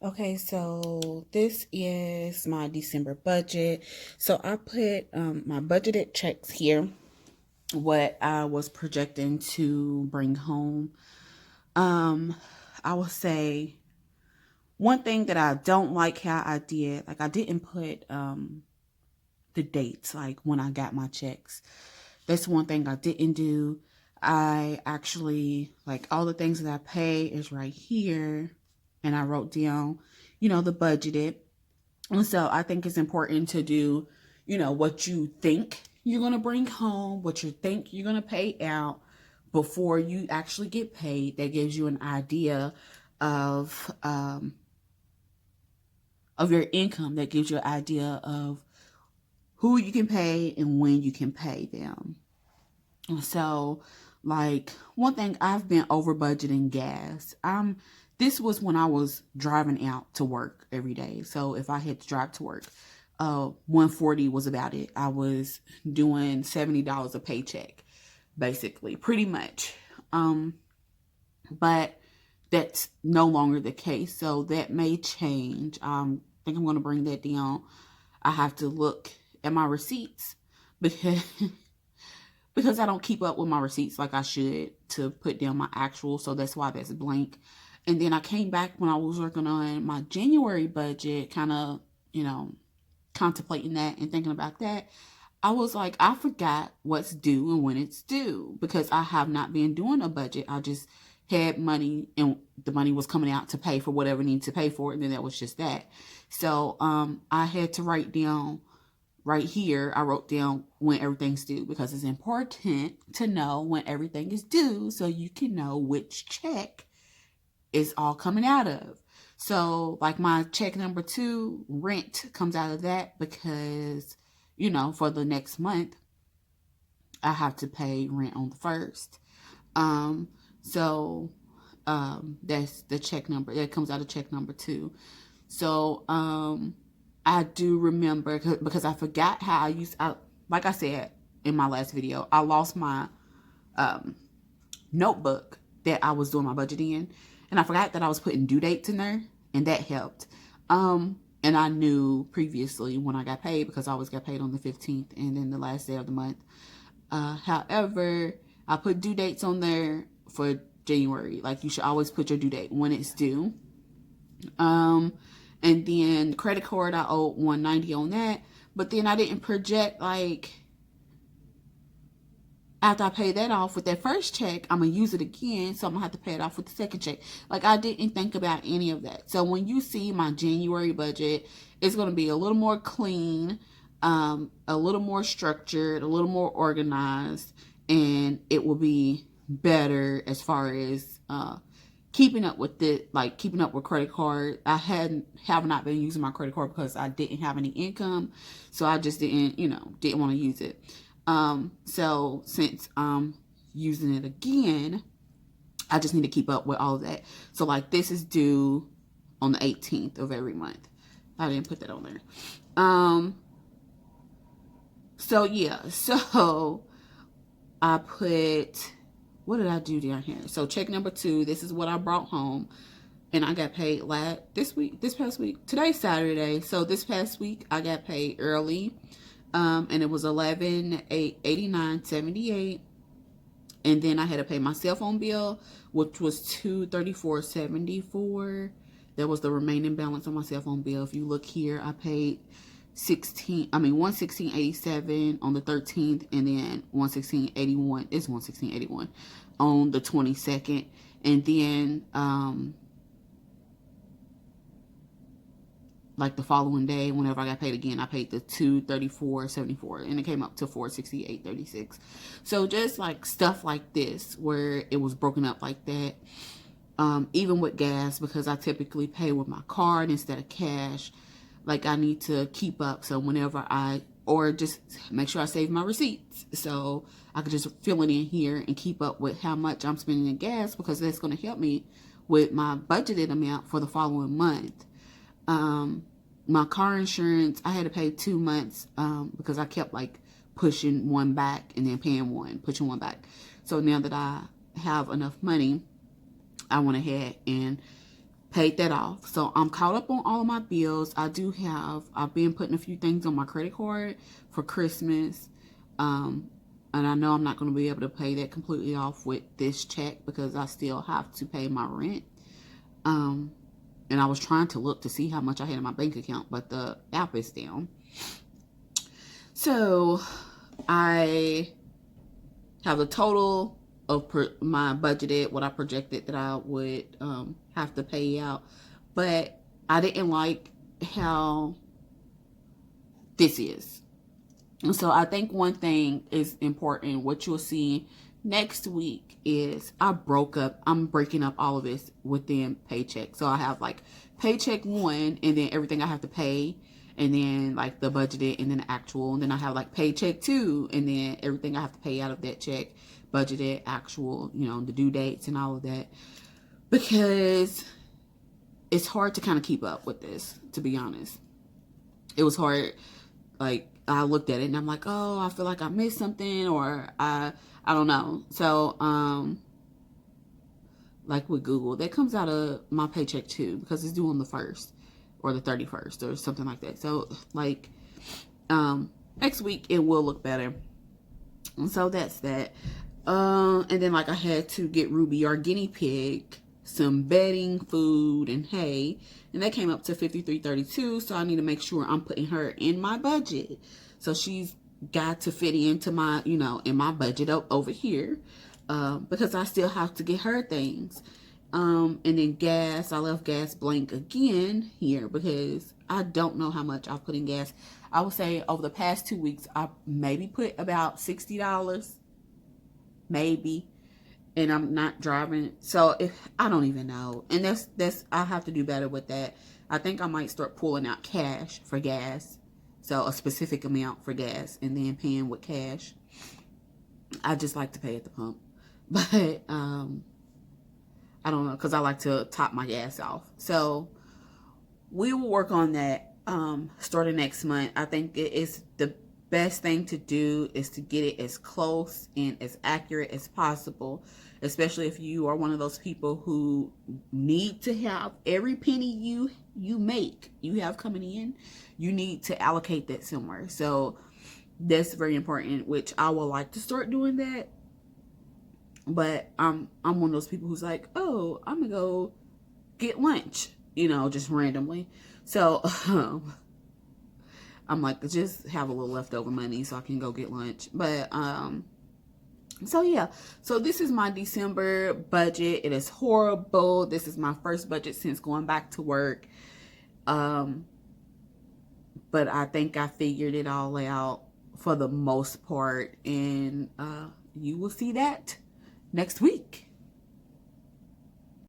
Okay, so this is my December budget. So I put my budgeted checks here, what I was projecting to bring home. Um, I will say one thing that I don't like how I did, like I didn't put the dates, like when I got my checks. That's one thing I didn't do. I actually, like all the things that I pay is right here, and I wrote down, the budgeted. And so I think it's important to do, what you think you're going to bring home, what you think you're going to pay out before you actually get paid. That gives you an idea of your income. That gives you an idea of who you can pay and when you can pay them. So, like, one thing, I've been over budgeting gas. This was when I was driving out to work every day. So if I had to drive to work, 140 was about it. I was doing $70 a paycheck, basically, pretty much. But that's no longer the case. So that may change. I think I'm going to bring that down. I have to look at my receipts because because I don't keep up with my receipts like I should to put down my actual. So that's why that's blank. And then I came back when I was working on my January budget, kind of, contemplating that and thinking about that. I was like, I forgot what's due and when it's due because I have not been doing a budget. I just had money and the money was coming out to pay for whatever I needed to pay for. And then that was just that. So I had to write down right here. I wrote down when everything's due because it's important to know when everything is due so you can know which check is all coming out of. So, like my check number 2, rent comes out of that because, for the next month, I have to pay rent on the 1st. So, that's the check number. That comes out of check number 2. So, I do remember because I forgot how like I said in my last video, I lost my notebook that I was doing my budget in, and I forgot that I was putting due dates in there, and that helped. And I knew previously when I got paid because I always got paid on the 15th and then the last day of the month. However, I put due dates on there for January. Like you should always put your due date when it's due. And then credit card, I owed 190 on that, but then I didn't project like after I pay that off with that first check, I'm going to use it again. So I'm going to have to pay it off with the second check. Like I didn't think about any of that. So when you see my January budget, it's going to be a little more clean, a little more structured, a little more organized, and it will be better as far as keeping up with it, like keeping up with credit card. I have not been using my credit card because I didn't have any income. So I just didn't want to use it. So since I'm using it again, I just need to keep up with all of that. So like this is due on the 18th of every month. I didn't put that on there. So yeah, so I put, what did I do down here? So check number 2, this is what I brought home. And I got paid this past week. Today's Saturday. So this past week I got paid early. And it was 11,889.78, and then I had to pay my cell phone bill, which was $234.74. That was the remaining balance on my cell phone bill. If you look here, I paid 116.87 on the 13th, and then 116.81 is 116.81 on the 22nd, and then like the following day, whenever I got paid again, I paid the $234.74, and it came up to $468.36. So just like stuff like this, where it was broken up like that. Even with gas, because I typically pay with my card instead of cash. Like I need to keep up, so whenever or just make sure I save my receipts, so I could just fill it in here and keep up with how much I'm spending in gas, because that's going to help me with my budgeted amount for the following month. My car insurance, I had to pay 2 months because I kept like pushing one back and then paying one, pushing one back. So now that I have enough money, I went ahead and paid that off. So I'm caught up on all of my bills. I've been putting a few things on my credit card for Christmas. And I know I'm not going to be able to pay that completely off with this check because I still have to pay my rent. And I was trying to look to see how much I had in my bank account, but the app is down. So I have a total of my budgeted, what I projected that I would have to pay out. But I didn't like how this is. And so I think one thing is important. What you'll see next week is I'm breaking up all of this within paycheck. So I have like paycheck 1 and then everything I have to pay, and then like the budgeted and then the actual, and then I have like paycheck 2 and then everything I have to pay out of that check, budgeted, actual, the due dates and all of that, because it's hard to kind of keep up with this, to be honest. It was hard. Like, I looked at it and I'm like, oh, I feel like I missed something, or I don't know. So like with Google, that comes out of my paycheck too, because it's due on the 1st or the 31st or something like that. So like next week it will look better. And so that's that. And then like I had to get Ruby, our guinea pig, some bedding, food, and hay, and that came up to $53.32. So I need to make sure I'm putting her in my budget. So she's got to fit into my, in my budget over here, because I still have to get her things. And then gas, I left gas blank again here because I don't know how much I've put in gas. I would say over the past 2 weeks, I maybe put about $60, maybe. And I'm not driving, so I don't even know. And that's I have to do better with that. I think I might start pulling out cash for gas, so a specific amount for gas, and then paying with cash. I just like to pay at the pump, but I don't know, because I like to top my gas off. So we will work on that starting next month. I think it is the best thing to do is to get it as close and as accurate as possible, especially if you are one of those people who need to have every penny you make, you have coming in, you need to allocate that somewhere. So that's very important, which I would like to start doing that. But I'm one of those people who's like, oh, I'm gonna go get lunch, just randomly. So I'm like, just have a little leftover money so I can go get lunch. But so yeah, so this is my December budget. It is horrible. This is my first budget since going back to work. But I think I figured it all out for the most part, and you will see that next week.